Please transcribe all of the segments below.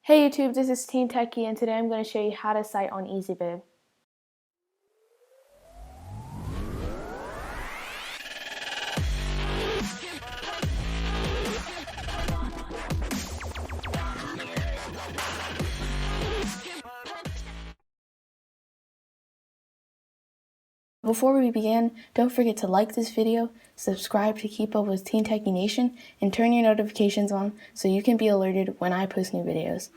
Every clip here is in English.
Hey YouTube, this is Teen Techie and today I'm going to show you how to cite on Easybib. Before we begin, don't forget to like this video, subscribe to keep up with Teen Techie Nation, and turn your notifications on so you can be alerted when I post new videos.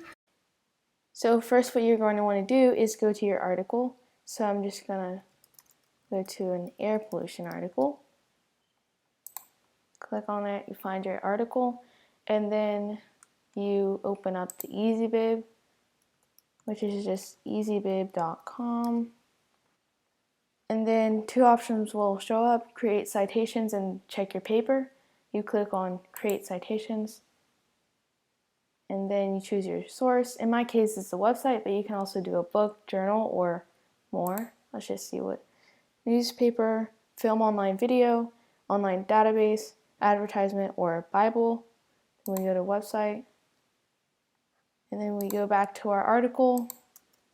So first what you're going to want to do is go to your article. So I'm just going to go to an air pollution article. Click on it, you find your article, and then you open up the Easybib, which is just easybib.com. And then two options will show up: create citations and check your paper. You click on create citations and then you choose your source. In my case it's a website, but you can also do a book, journal, or more. Let's just see what: newspaper, film, online video, online database, advertisement, or Bible. Then we go to website and then we go back to our article.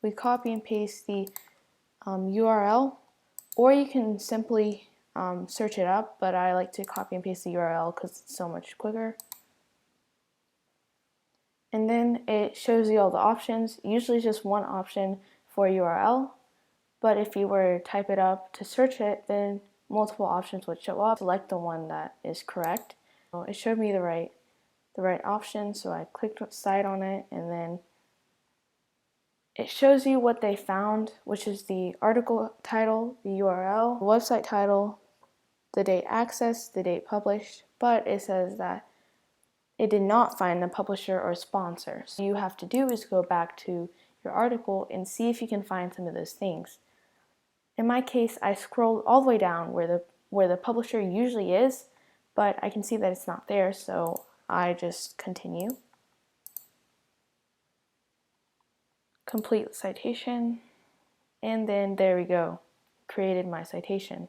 We copy and paste the URL, or you can simply search it up, but I like to copy and paste the URL because it's so much quicker. And then it shows you all the options. Usually just one option for URL, but if you were to type it up to search it, then multiple options would show up. Select the one that is correct. So it showed me the right option, so I clicked cite on it, and then it shows you what they found, which is the article title, the URL, the website title, the date accessed, the date published, but it says that it did not find the publisher or sponsor. So you have to do is go back to your article and see if you can find some of those things. In my case, I scrolled all the way down where the publisher usually is, but I can see that it's not there, so I just continue. Complete citation, and then there we go, created my citation.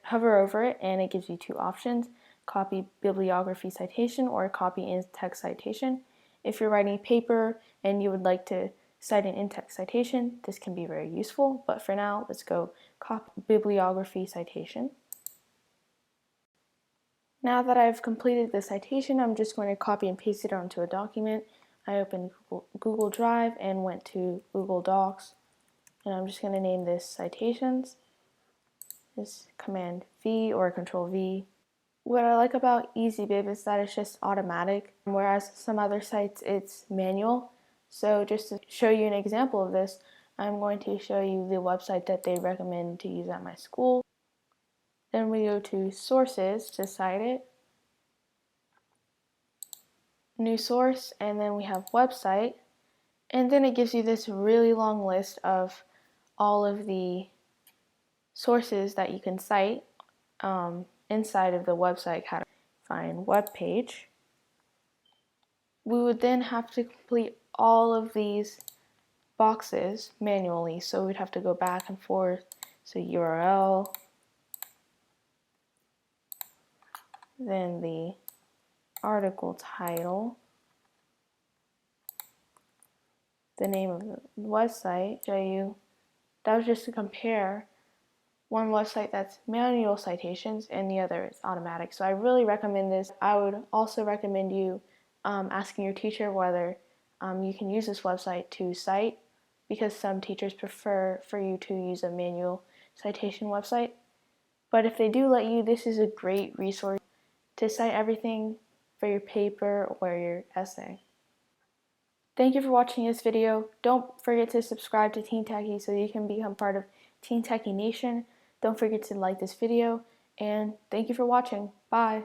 Hover over it and it gives you two options: copy bibliography citation or copy in-text citation. If you're writing a paper and you would like to cite an in-text citation, this can be very useful, but for now, let's go copy bibliography citation. Now that I've completed the citation, I'm just going to copy and paste it onto a document. I opened Google Drive and went to Google Docs, and I'm just going to name this citations. This Command V or Control V. What I like about Easybib is that it's just automatic, whereas some other sites it's manual. So just to show you an example of this, I'm going to show you the website that they recommend to use at my school. Then we go to sources to cite it, new source, and then we have website, and then it gives you this really long list of all of the sources that you can cite inside of the website category. Find web page. We would then have to complete all of these boxes manually, so we'd have to go back and forth. So URL, then the article title, the name of the website. Show you that was just to compare one website that's manual citations and the other is automatic. So I really recommend this. I would also recommend you asking your teacher whether you can use this website to cite, because some teachers prefer for you to use a manual citation website. But if they do let you, this is a great resource to cite everything for your paper or your essay. Thank you for watching this video. Don't forget to subscribe to Teen Techie so you can become part of Teen Techie Nation. Don't forget to like this video, and thank you for watching. Bye.